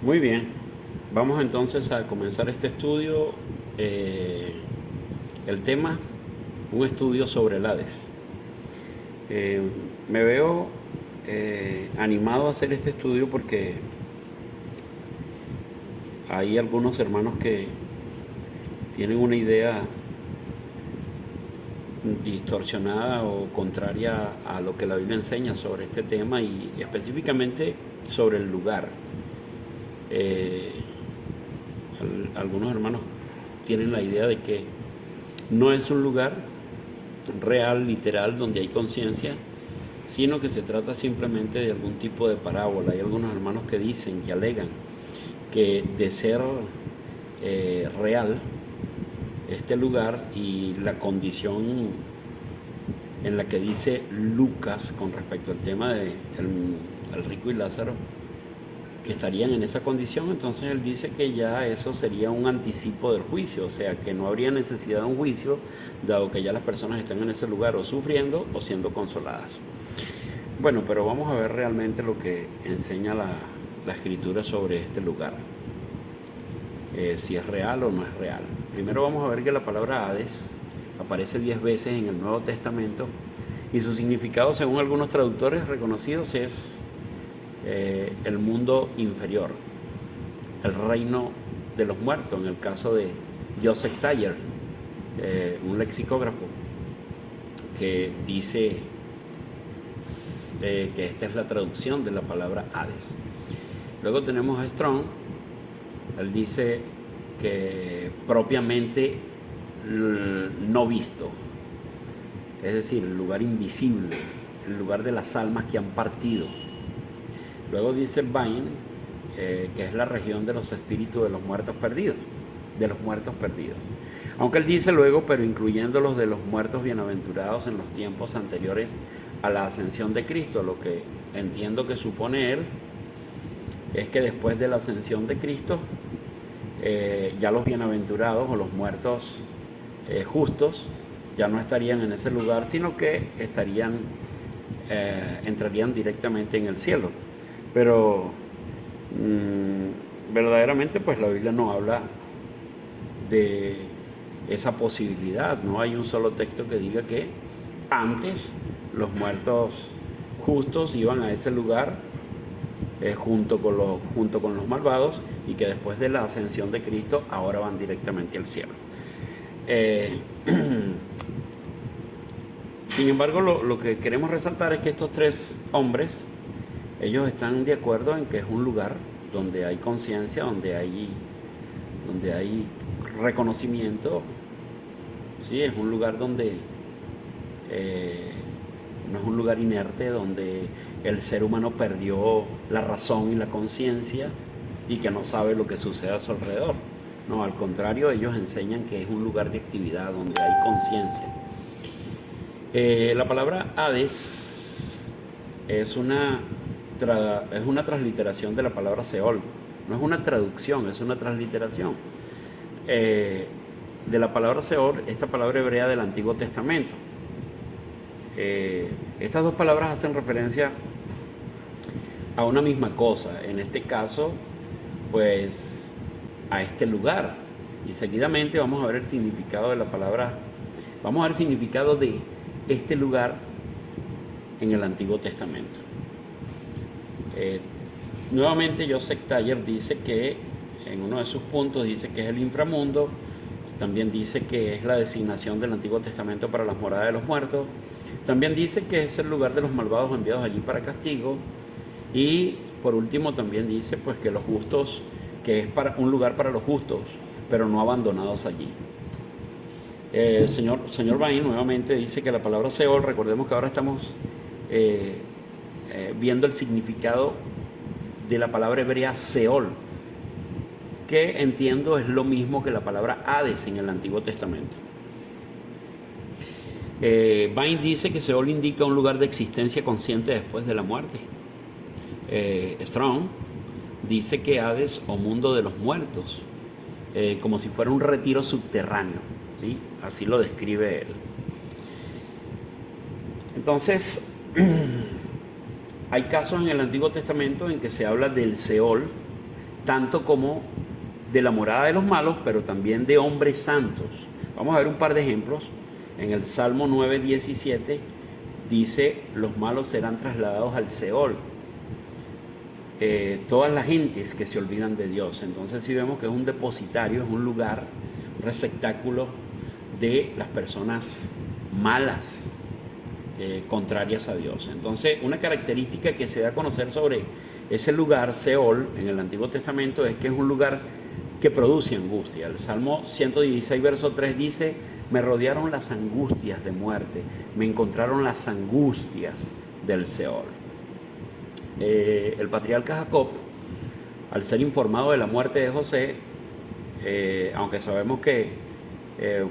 Muy bien, vamos entonces a comenzar este estudio. El tema, un estudio sobre el Hades. Eh, Me veo animado a hacer este estudio porque hay algunos hermanos que tienen una idea distorsionada o contraria a lo que la Biblia enseña sobre este tema y específicamente sobre el lugar. Eh, Algunos hermanos tienen la idea de que no es un lugar real, literal, donde hay conciencia, sino que se trata simplemente de algún tipo de parábola. Hay algunos hermanos que dicen, que alegan, que de ser real este lugar y la condición en la que dice Lucas con respecto al tema de el rico y Lázaro, que estarían en esa condición, entonces él dice que ya eso sería un anticipo del juicio, o sea que no habría necesidad de un juicio, dado que ya las personas están en ese lugar o sufriendo o siendo consoladas. Bueno, pero vamos a ver realmente lo que enseña la escritura sobre este lugar, si es real o no es real. Primero vamos a ver que la palabra Hades aparece 10 veces en el Nuevo Testamento y su significado, según algunos traductores reconocidos, es el mundo inferior, el reino de los muertos, en el caso de Joseph Taylor, un lexicógrafo, que dice que esta es la traducción de la palabra Hades. Luego tenemos a Strong, él dice que propiamente no visto, es decir, el lugar invisible, el lugar de las almas que han partido. Luego dice Vine, que es la región de los espíritus de los muertos perdidos, de los muertos perdidos. Aunque él dice luego, pero incluyendo los de los muertos bienaventurados en los tiempos anteriores a la ascensión de Cristo. Lo que entiendo que supone él es que después de la ascensión de Cristo, ya los bienaventurados o los muertos justos ya no estarían en ese lugar, sino que entrarían directamente en el cielo. Pero verdaderamente pues la Biblia no habla de esa posibilidad. No hay un solo texto que diga que antes los muertos justos iban a ese lugar junto con los malvados, y que después de la ascensión de Cristo ahora van directamente al cielo. Eh, Sin embargo, lo que queremos resaltar es que estos tres hombres, ellos están de acuerdo en que es un lugar donde hay conciencia, donde hay reconocimiento. ¿Sí? Es un lugar donde no es un lugar inerte, donde el ser humano perdió la razón y la conciencia y que no sabe lo que sucede a su alrededor. No, al contrario, ellos enseñan que es un lugar de actividad donde hay conciencia. La palabra Hades es una transliteración de la palabra Seol. No es una traducción, es una transliteración de la palabra Seol, esta palabra hebrea del Antiguo Testamento. Estas dos palabras hacen referencia a una misma cosa, en este caso pues a este lugar, y seguidamente vamos a ver el significado de la palabra, vamos a ver el significado de este lugar en el Antiguo Testamento. Nuevamente Joseph Taylor dice que en uno de sus puntos dice que es el inframundo, también dice que es la designación del Antiguo Testamento para las moradas de los muertos, también dice que es el lugar de los malvados enviados allí para castigo, y por último también dice pues que los justos, que es un lugar para los justos, pero no abandonados allí. El señor Bain nuevamente dice que la palabra Seol, recordemos que ahora estamos viendo el significado de la palabra hebrea Seol, que entiendo es lo mismo que la palabra Hades en el Antiguo Testamento. Bain dice que Seol indica un lugar de existencia consciente después de la muerte. Strong dice que Hades, o mundo de los muertos, como si fuera un retiro subterráneo, ¿sí? Así lo describe él. Entonces, hay casos en el Antiguo Testamento en que se habla del Seol, tanto como de la morada de los malos, pero también de hombres santos. Vamos a ver un par de ejemplos. En el Salmo 9:17 dice: los malos serán trasladados al Seol. Todas las gentes que se olvidan de Dios. Entonces sí vemos que es un depositario, es un lugar, un receptáculo de las personas malas, contrarias a Dios. Entonces, una característica que se da a conocer sobre ese lugar, Seol, en el Antiguo Testamento, es que es un lugar que produce angustia. El Salmo 116, verso 3 dice: me rodearon las angustias de muerte, me encontraron las angustias del Seol. El patriarca Jacob, al ser informado de la muerte de José, aunque sabemos que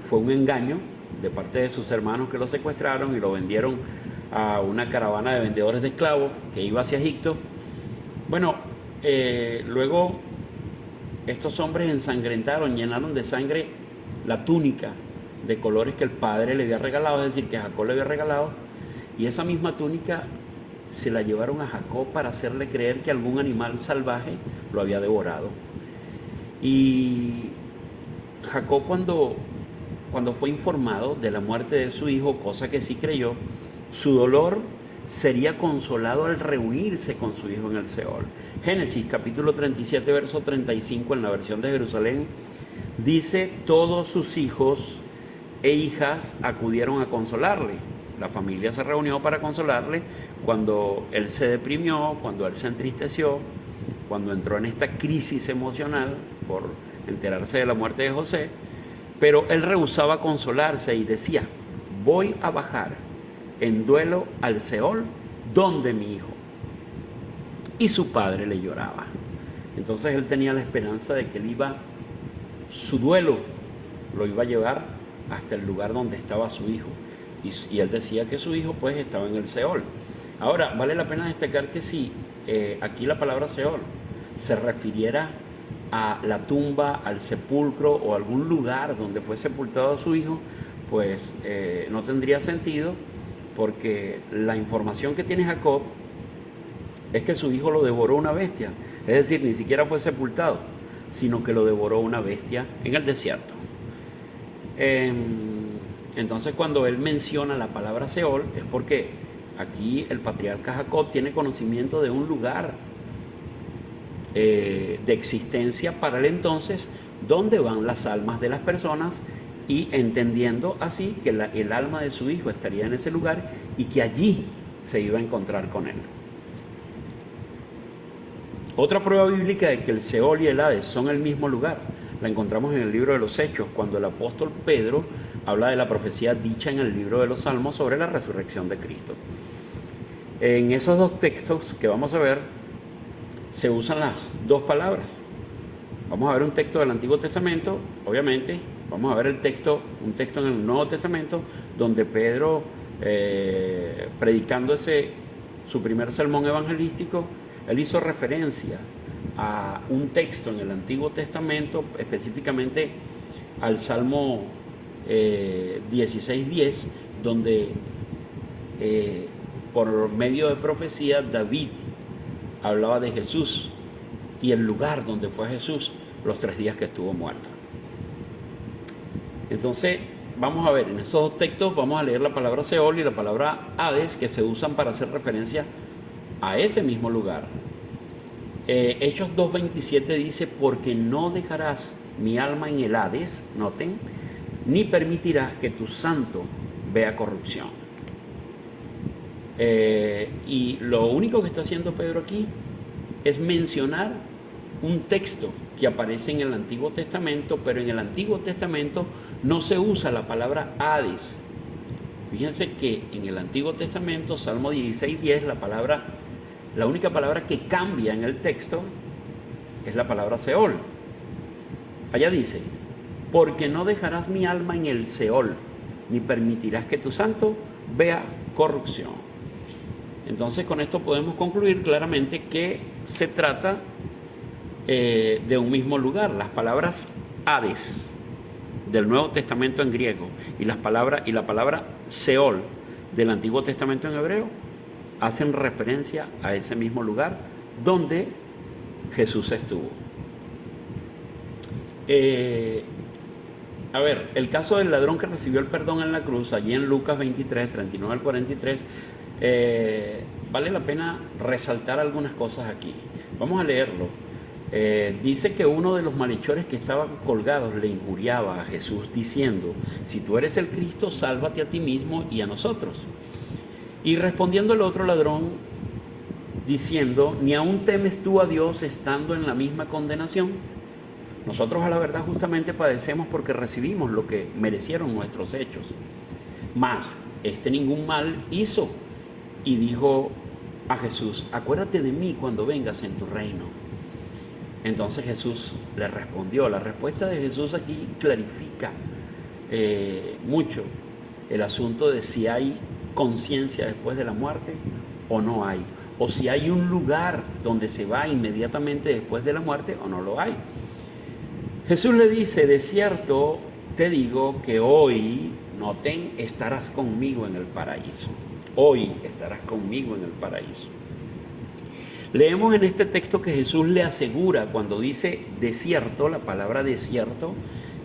fue un engaño de parte de sus hermanos que lo secuestraron y lo vendieron a una caravana de vendedores de esclavos que iba hacia Egipto, bueno, luego estos hombres ensangrentaron, llenaron de sangre la túnica de colores que el padre le había regalado, es decir, que Jacob le había regalado, y esa misma túnica se la llevaron a Jacob para hacerle creer que algún animal salvaje lo había devorado. Y Jacob, cuando fue informado de la muerte de su hijo, cosa que sí creyó, su dolor sería consolado al reunirse con su hijo en el Seol. Génesis capítulo 37, verso 35, en la versión de Jerusalén, dice: todos sus hijos e hijas acudieron a consolarle. La familia se reunió para consolarle cuando él se deprimió, cuando él se entristeció, cuando entró en esta crisis emocional por enterarse de la muerte de José. Pero él rehusaba consolarse y decía: voy a bajar en duelo al Seol, donde mi hijo. Y su padre le lloraba. Entonces él tenía la esperanza de que su duelo lo iba a llevar hasta el lugar donde estaba su hijo. Y él decía que su hijo pues estaba en el Seol. Ahora, vale la pena destacar que si aquí la palabra Seol se refiriera a la tumba, al sepulcro o algún lugar donde fue sepultado su hijo, pues no tendría sentido, porque la información que tiene Jacob es que su hijo lo devoró una bestia. Es decir, ni siquiera fue sepultado, sino que lo devoró una bestia en el desierto. Entonces, cuando él menciona la palabra Seol, es porque aquí el patriarca Jacob tiene conocimiento de un lugar de existencia para él entonces, donde van las almas de las personas, y entendiendo así que el alma de su hijo estaría en ese lugar y que allí se iba a encontrar con él. Otra prueba bíblica de que el Seol y el Hades son el mismo lugar la encontramos en el libro de los Hechos, cuando el apóstol Pedro habla de la profecía dicha en el libro de los Salmos sobre la resurrección de Cristo. En esos dos textos que vamos a ver se usan las dos palabras. Vamos a ver un texto del Antiguo Testamento, obviamente. Vamos a ver un texto en el Nuevo Testamento, donde Pedro, predicando su primer sermón evangelístico, él hizo referencia a un texto en el Antiguo Testamento, específicamente al Salmo 16:10, donde por medio de profecía David hablaba de Jesús y el lugar donde fue Jesús los 3 días que estuvo muerto. Entonces, vamos a ver, en esos dos textos vamos a leer la palabra Seol y la palabra Hades, que se usan para hacer referencia a ese mismo lugar. Hechos 2:27 dice: porque no dejarás mi alma en el Hades, noten, ni permitirás que tu santo vea corrupción. Y lo único que está haciendo Pedro aquí es mencionar un texto que aparece en el Antiguo Testamento, pero en el Antiguo Testamento no se usa la palabra Hades. Fíjense que en el Antiguo Testamento, Salmo 16:10, la única palabra que cambia en el texto es la palabra Seol. Allá dice: porque no dejarás mi alma en el Seol, ni permitirás que tu santo vea corrupción. Entonces, con esto podemos concluir claramente que se trata de un mismo lugar. Las palabras Hades del Nuevo Testamento en griego y la palabra Seol del Antiguo Testamento en hebreo hacen referencia a ese mismo lugar donde Jesús estuvo. Eh, a ver, el caso del ladrón que recibió el perdón en la cruz, allí en Lucas 23, 39 al 43, vale la pena resaltar algunas cosas aquí. Vamos a leerlo. Dice que uno de los malhechores que estaban colgados le injuriaba a Jesús diciendo: si tú eres el Cristo, sálvate a ti mismo y a nosotros. Y respondiendo el otro ladrón diciendo: ¿ni aún temes tú a Dios estando en la misma condenación? Nosotros a la verdad justamente padecemos porque recibimos lo que merecieron nuestros hechos. Mas este ningún mal hizo. Y dijo a Jesús: acuérdate de mí cuando vengas en tu reino. Entonces Jesús le respondió. La respuesta de Jesús aquí clarifica mucho el asunto de si hay conciencia después de la muerte o no hay, o si hay un lugar donde se va inmediatamente después de la muerte o no lo hay. Jesús le dice: de cierto te digo que hoy, noten, estarás conmigo en el paraíso. Hoy estarás conmigo en el paraíso. Leemos en este texto que Jesús le asegura cuando dice desierto. La palabra desierto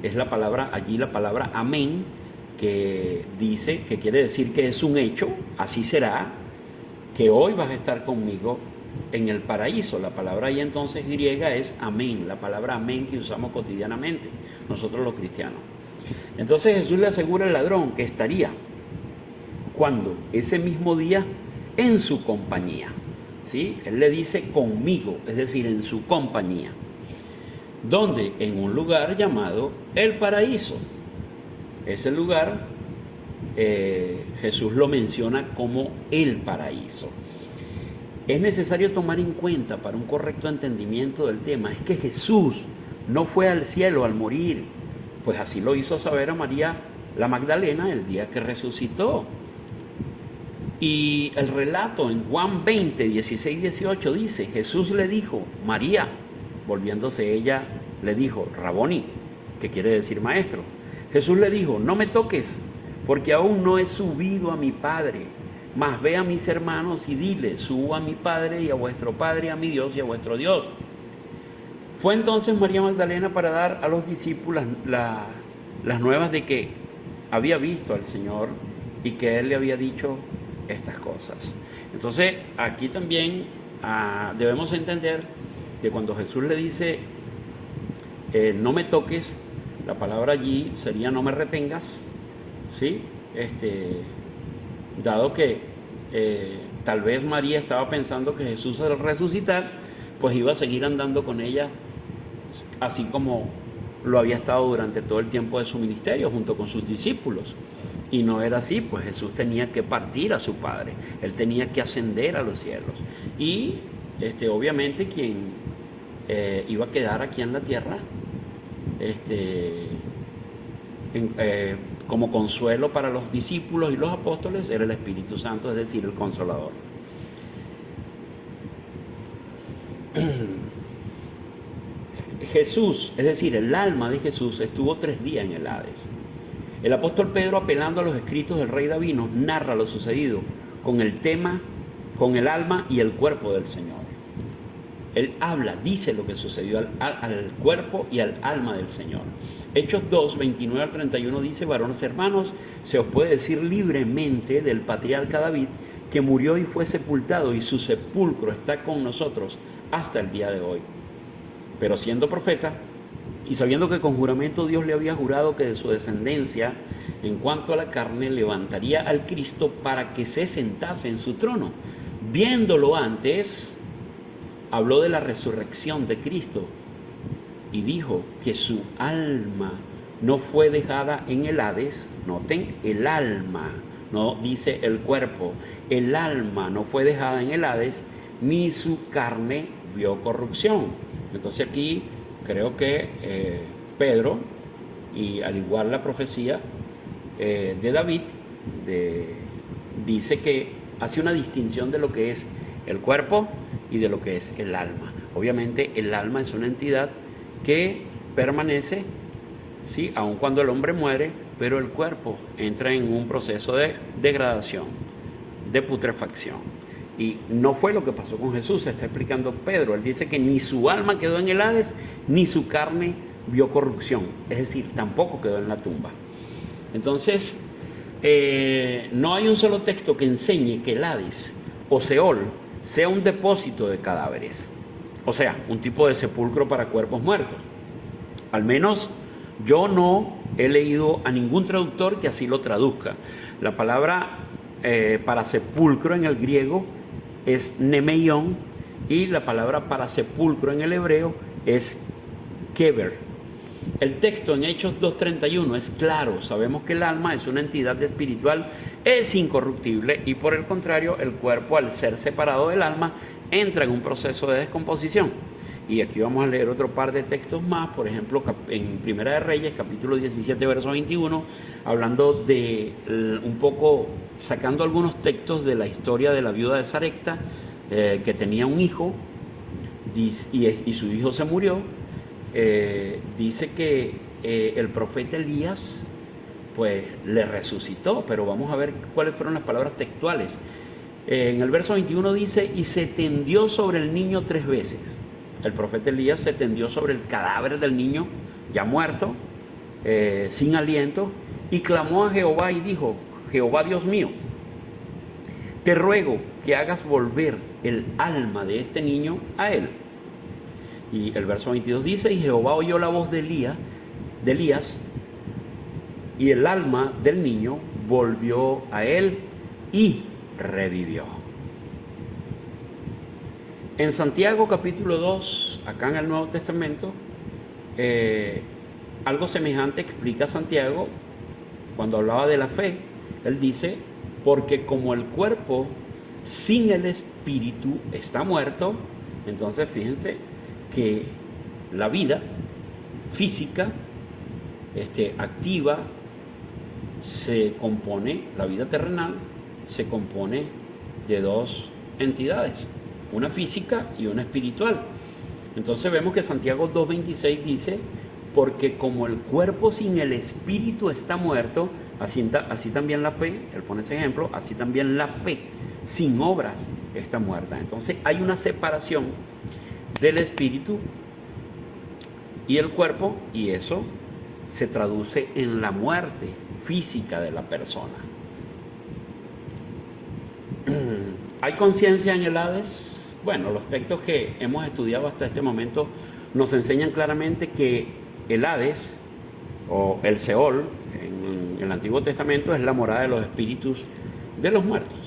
es la palabra, allí la palabra amén, que dice, que quiere decir que es un hecho, así será, que hoy vas a estar conmigo en el paraíso. La palabra ahí entonces griega es amén, la palabra amén que usamos cotidianamente nosotros los cristianos. Entonces Jesús le asegura al ladrón que estaría, ¿cuándo? Ese mismo día, en su compañía. ¿Sí? Él le dice conmigo, es decir, en su compañía. ¿Dónde? En un lugar llamado el paraíso. Ese lugar Jesús lo menciona como el paraíso. Es necesario tomar en cuenta para un correcto entendimiento del tema, es que Jesús no fue al cielo al morir, pues así lo hizo saber a María la Magdalena el día que resucitó. Y el relato en Juan 20, 16, 18 dice: Jesús le dijo, María, volviéndose ella, le dijo, Raboni, que quiere decir maestro. Jesús le dijo: no me toques, porque aún no he subido a mi Padre, mas ve a mis hermanos y dile: subo a mi Padre y a vuestro Padre, a mi Dios y a vuestro Dios. Fue entonces María Magdalena para dar a los discípulos las nuevas de que había visto al Señor y que Él le había dicho estas cosas. Entonces aquí también debemos entender que cuando Jesús le dice no me toques, la palabra allí sería no me retengas, ¿sí? Dado que tal vez María estaba pensando que Jesús al resucitar pues iba a seguir andando con ella así como lo había estado durante todo el tiempo de su ministerio junto con sus discípulos. Y no era así, pues Jesús tenía que partir a su Padre, Él tenía que ascender a los cielos. Y obviamente quien iba a quedar aquí en la tierra como consuelo para los discípulos y los apóstoles era el Espíritu Santo, es decir, el Consolador. Jesús, es decir, el alma de Jesús estuvo 3 días en el Hades. El apóstol Pedro, apelando a los escritos del rey David, nos narra lo sucedido con el tema, con el alma y el cuerpo del Señor. Él habla, dice lo que sucedió al cuerpo y al alma del Señor. Hechos 2, 29 al 31 dice: varones hermanos, se os puede decir libremente del patriarca David, que murió y fue sepultado, y su sepulcro está con nosotros hasta el día de hoy. Pero siendo profeta, y sabiendo que con juramento Dios le había jurado que de su descendencia, en cuanto a la carne, levantaría al Cristo para que se sentase en su trono, viéndolo antes, habló de la resurrección de Cristo y dijo que su alma no fue dejada en el Hades. Noten, el alma, no dice el cuerpo, el alma no fue dejada en el Hades, ni su carne vio corrupción. Entonces aquí creo que Pedro, y al igual la profecía de David, dice que hace una distinción de lo que es el cuerpo y de lo que es el alma. Obviamente el alma es una entidad que permanece, ¿sí?, aun cuando el hombre muere, pero el cuerpo entra en un proceso de degradación, de putrefacción. Y no fue lo que pasó con Jesús, se está explicando Pedro. Él dice que ni su alma quedó en el Hades, ni su carne vio corrupción, es decir, tampoco quedó en la tumba. Entonces, no hay un solo texto que enseñe que el Hades o Seol sea un depósito de cadáveres, o sea, un tipo de sepulcro para cuerpos muertos. Al menos yo no he leído a ningún traductor que así lo traduzca. La palabra para sepulcro en el griego es nemeion y la palabra para sepulcro en el hebreo es kever. El texto en Hechos 2:31 es claro, sabemos que el alma es una entidad espiritual, es incorruptible y por el contrario el cuerpo, al ser separado del alma, entra en un proceso de descomposición. Y aquí vamos a leer otro par de textos más, por ejemplo en Primera de Reyes, capítulo 17, verso 21, hablando de un poco, sacando algunos textos de la historia de la viuda de Sarepta, que tenía un hijo y su hijo se murió. Dice que el profeta Elías pues le resucitó, pero vamos a ver cuáles fueron las palabras textuales. En el verso 21 dice, y se tendió sobre el niño 3 veces. El profeta Elías se tendió sobre el cadáver del niño ya muerto, sin aliento, y clamó a Jehová y dijo, Jehová Dios mío, te ruego que hagas volver el alma de este niño a él. Y el verso 22 dice, y Jehová oyó la voz de Elías, y el alma del niño volvió a él y revivió. En Santiago capítulo 2, acá en el Nuevo Testamento, algo semejante explica Santiago cuando hablaba de la fe. Él dice, porque como el cuerpo sin el espíritu está muerto, entonces fíjense que la vida física activa se compone, la vida terrenal se compone de 2 entidades, una física y una espiritual. Entonces vemos que Santiago 2:26 dice, porque como el cuerpo sin el espíritu está muerto, así también la fe, él pone ese ejemplo, así también la fe sin obras está muerta. Entonces hay una separación del espíritu y el cuerpo, y eso se traduce en la muerte física de la persona. ¿Hay conciencia en el Hades? Bueno, los textos que hemos estudiado hasta este momento nos enseñan claramente que el Hades o el Seol en el Antiguo Testamento es la morada de los espíritus de los muertos.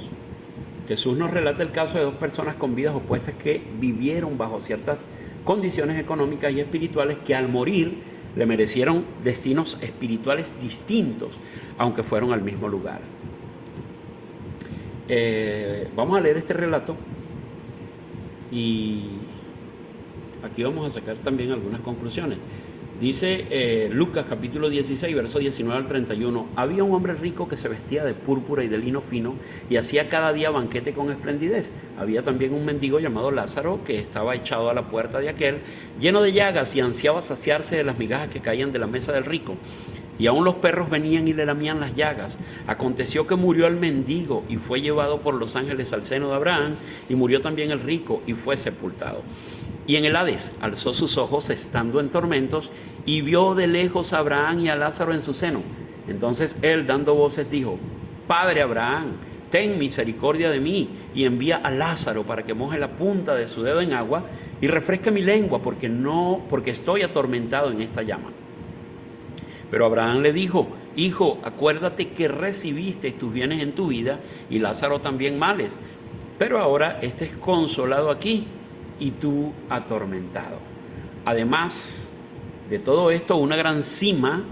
Jesús nos relata el caso de 2 personas con vidas opuestas que vivieron bajo ciertas condiciones económicas y espirituales que al morir le merecieron destinos espirituales distintos, aunque fueron al mismo lugar. Vamos a leer este relato y aquí vamos a sacar también algunas conclusiones. Dice Lucas capítulo 16, verso 19 al 31, había un hombre rico que se vestía de púrpura y de lino fino y hacía cada día banquete con esplendidez. Había también un mendigo llamado Lázaro que estaba echado a la puerta de aquel, lleno de llagas, y ansiaba saciarse de las migajas que caían de la mesa del rico. Y aún los perros venían y le lamían las llagas. Aconteció que murió el mendigo y fue llevado por los ángeles al seno de Abraham, y murió también el rico y fue sepultado. Y en el Hades alzó sus ojos estando en tormentos y vio de lejos a Abraham y a Lázaro en su seno. Entonces él, dando voces, dijo, Padre Abraham, ten misericordia de mí y envía a Lázaro para que moje la punta de su dedo en agua y refresque mi lengua porque estoy atormentado en esta llama. Pero Abraham le dijo, Hijo, acuérdate que recibiste tus bienes en tu vida y Lázaro también males, pero ahora este es consolado aquí y tú atormentado. Además de todo esto, una gran cima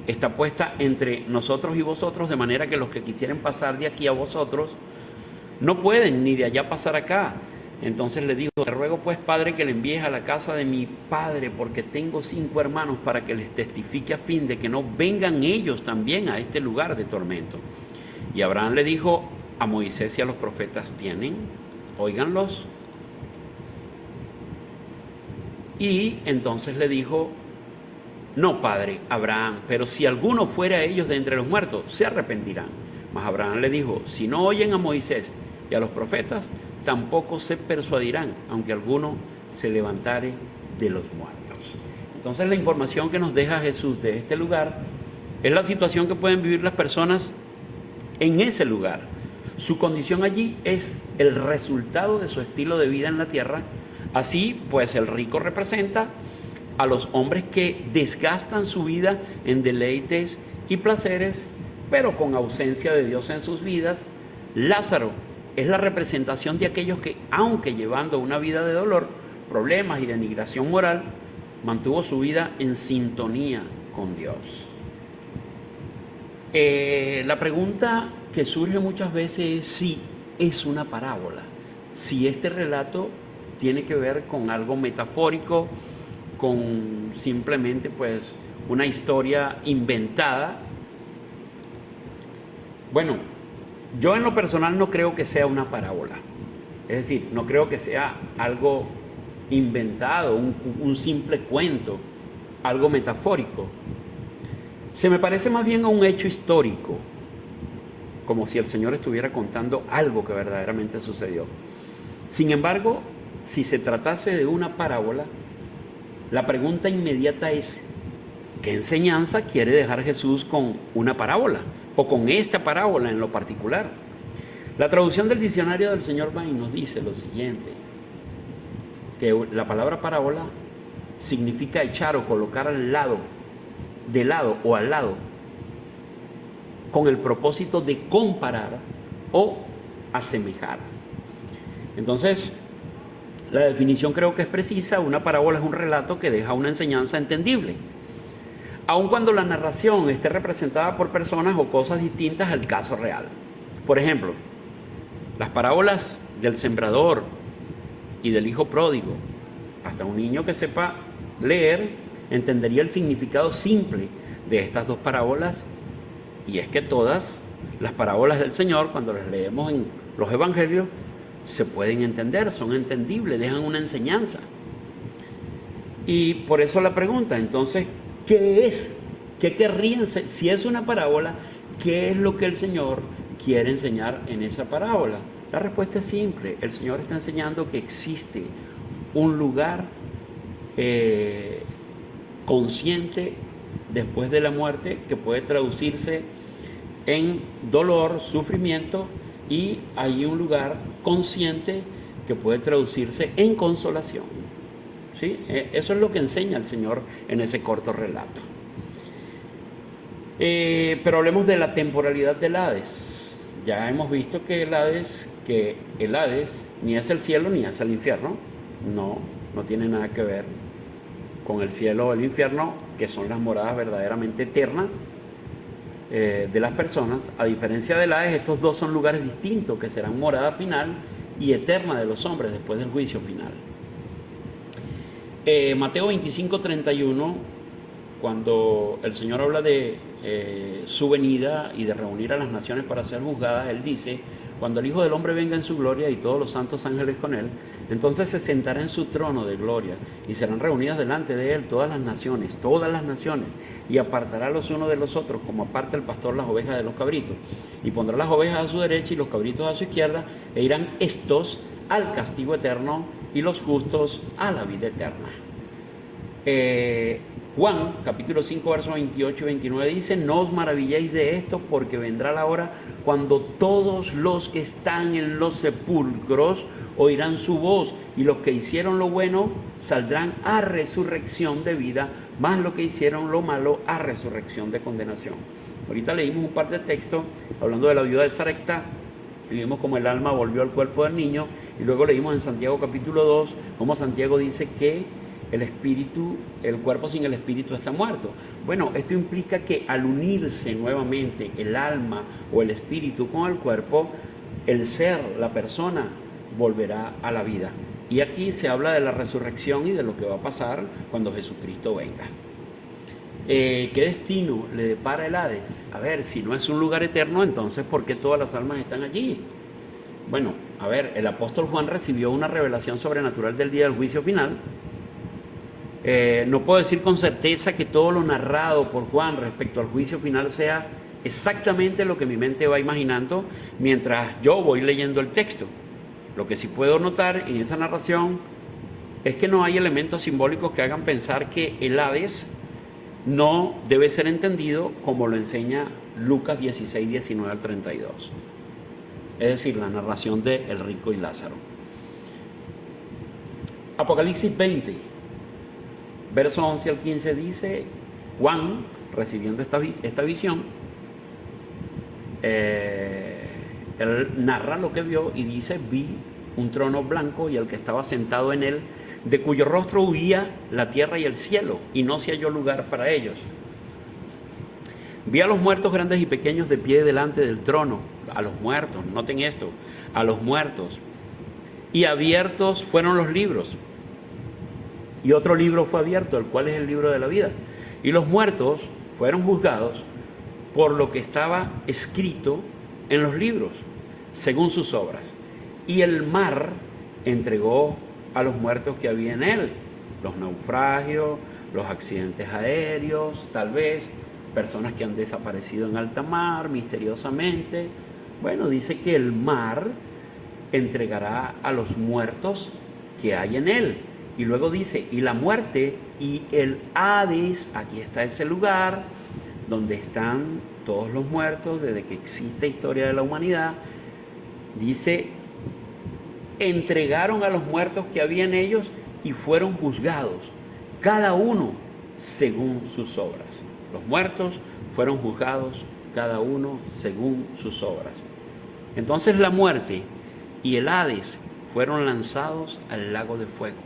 está puesta entre nosotros y vosotros, de manera que los que quisieren pasar de aquí a vosotros no pueden, ni de allá pasar acá. Entonces le dijo, te ruego pues, Padre, que le envíes a la casa de mi padre, porque tengo 5 hermanos, para que les testifique a fin de que no vengan ellos también a este lugar de tormento. Y Abraham le dijo, a Moisés y a los profetas tienen, óiganlos. Y entonces le dijo, no, Padre Abraham, pero si alguno fuera a ellos de entre los muertos, se arrepentirán. Mas Abraham le dijo, si no oyen a Moisés y a los profetas, tampoco se persuadirán, aunque alguno se levantare de los muertos. Entonces la información que nos deja Jesús de este lugar es la situación que pueden vivir las personas en ese lugar. Su condición allí es el resultado de su estilo de vida en la tierra. Así pues, el rico representa a los hombres que desgastan su vida en deleites y placeres, pero con ausencia de Dios en sus vidas. Lázaro es la representación de aquellos que, aunque llevando una vida de dolor, problemas y denigración moral, mantuvo su vida en sintonía con Dios. La pregunta que surge muchas veces es si es una parábola, si este relato tiene que ver con algo metafórico, con simplemente pues una historia inventada. Bueno, yo en lo personal no creo que sea una parábola, es decir, no creo que sea algo inventado, un simple cuento, algo metafórico. Se me parece más bien a un hecho histórico, como si el Señor estuviera contando algo que verdaderamente sucedió. Sin embargo, si se tratase de una parábola, la pregunta inmediata es, ¿qué enseñanza quiere dejar Jesús con una parábola? O con esta parábola en lo particular. La traducción del diccionario del señor Bain nos dice lo siguiente, que la palabra parábola significa echar o colocar al lado, de lado o al lado, con el propósito de comparar o asemejar. Entonces, la definición creo que es precisa. Una parábola es un relato que deja una enseñanza entendible, aun cuando la narración esté representada por personas o cosas distintas al caso real. Por ejemplo, las parábolas del sembrador y del hijo pródigo. Hasta un niño que sepa leer entendería el significado simple de estas dos parábolas, y es que todas las parábolas del Señor, cuando las leemos en los evangelios, se pueden entender, son entendibles, dejan una enseñanza. Y por eso la pregunta, entonces, ¿qué es? ¿Qué querrían? Si es una parábola, ¿qué es lo que el Señor quiere enseñar en esa parábola? La respuesta es simple. El Señor está enseñando que existe un lugar consciente después de la muerte que puede traducirse en dolor, sufrimiento, y hay un lugar consciente que puede traducirse en consolación. ¿Sí? Eso es lo que enseña el Señor en ese corto relato. Pero hablemos de la temporalidad del Hades. Ya hemos visto que el Hades ni es el cielo ni es el infierno. No tiene nada que ver con el cielo o el infierno, que son las moradas verdaderamente eternas de las personas. A diferencia del Hades, estos dos son lugares distintos que serán morada final y eterna de los hombres después del juicio final. Mateo 25:31, cuando el Señor habla de su venida y de reunir a las naciones para ser juzgadas, Él dice: cuando el Hijo del Hombre venga en su gloria y todos los santos ángeles con Él, entonces se sentará en su trono de gloria y serán reunidas delante de Él todas las naciones, y apartará los unos de los otros, como aparta el pastor las ovejas de los cabritos, y pondrá las ovejas a su derecha y los cabritos a su izquierda, e irán estos al castigo eterno y los justos a la vida eterna. Juan, capítulo 5, versos 28 y 29 dice: no os maravilléis de esto, porque vendrá la hora cuando todos los que están en los sepulcros oirán su voz, y los que hicieron lo bueno saldrán a resurrección de vida, mas los que hicieron lo malo a resurrección de condenación. Ahorita leímos un par de textos hablando de la viuda de Sarepta, y vimos cómo el alma volvió al cuerpo del niño, y luego leímos en Santiago capítulo 2 cómo Santiago dice que el cuerpo sin el espíritu está muerto. Bueno, esto implica que al unirse nuevamente el alma o el espíritu con el cuerpo, el ser, la persona, volverá a la vida. Y aquí se habla de la resurrección y de lo que va a pasar cuando Jesucristo venga. ¿Qué destino le depara el Hades? A ver, si no es un lugar eterno, entonces ¿por qué todas las almas están allí? Bueno, a ver, el apóstol Juan recibió una revelación sobrenatural del día del juicio final. No puedo decir con certeza que todo lo narrado por Juan respecto al juicio final sea exactamente lo que mi mente va imaginando mientras yo voy leyendo el texto. Lo que sí puedo notar en esa narración es que no hay elementos simbólicos que hagan pensar que el Hades no debe ser entendido como lo enseña Lucas 16, 19 al 32. Es decir, la narración de el rico y Lázaro. Apocalipsis 20, verso 11 al 15 dice, Juan, recibiendo esta visión, él narra lo que vio y dice, vi un trono blanco y el que estaba sentado en él, de cuyo rostro huía la tierra y el cielo, y no se halló lugar para ellos. Vi a los muertos grandes y pequeños de pie delante del trono, a los muertos, noten esto, a los muertos, y abiertos fueron los libros. Y otro libro fue abierto, el cual es el libro de la vida. Y los muertos fueron juzgados por lo que estaba escrito en los libros, según sus obras. Y el mar entregó a los muertos que había en él, los naufragios, los accidentes aéreos, tal vez personas que han desaparecido en alta mar misteriosamente. Bueno, dice que el mar entregará a los muertos que hay en él. Y luego dice, y la muerte y el Hades, aquí está ese lugar donde están todos los muertos desde que existe historia de la humanidad, dice, entregaron a los muertos que había en ellos y fueron juzgados, cada uno según sus obras. Los muertos fueron juzgados, cada uno según sus obras. Entonces la muerte y el Hades fueron lanzados al lago de fuego.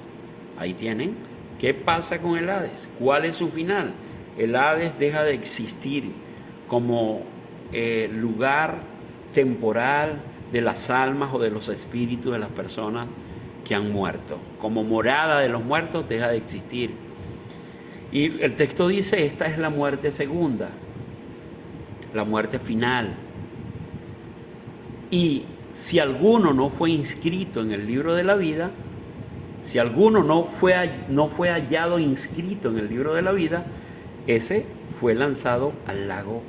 Ahí tienen. ¿Qué pasa con el Hades? ¿Cuál es su final? El Hades deja de existir como lugar temporal de las almas o de los espíritus de las personas que han muerto. Como morada de los muertos deja de existir. Y el texto dice, esta es la muerte segunda, la muerte final. Y si alguno no fue inscrito en el libro de la vida, si alguno no fue hallado inscrito en el libro de la vida, ese fue lanzado al lago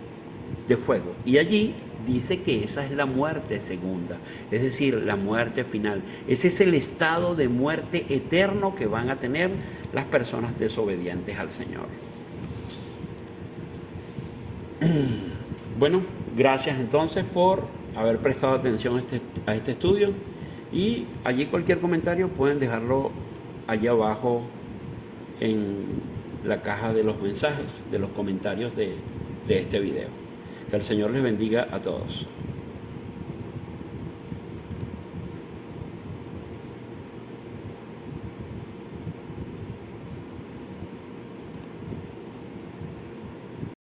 de fuego. Y allí dice que esa es la muerte segunda, es decir, la muerte final. Ese es el estado de muerte eterno que van a tener las personas desobedientes al Señor. Bueno, gracias entonces por haber prestado atención a este estudio, y allí cualquier comentario pueden dejarlo allá abajo en la caja de los mensajes, de los comentarios de este video. Que el Señor les bendiga a todos.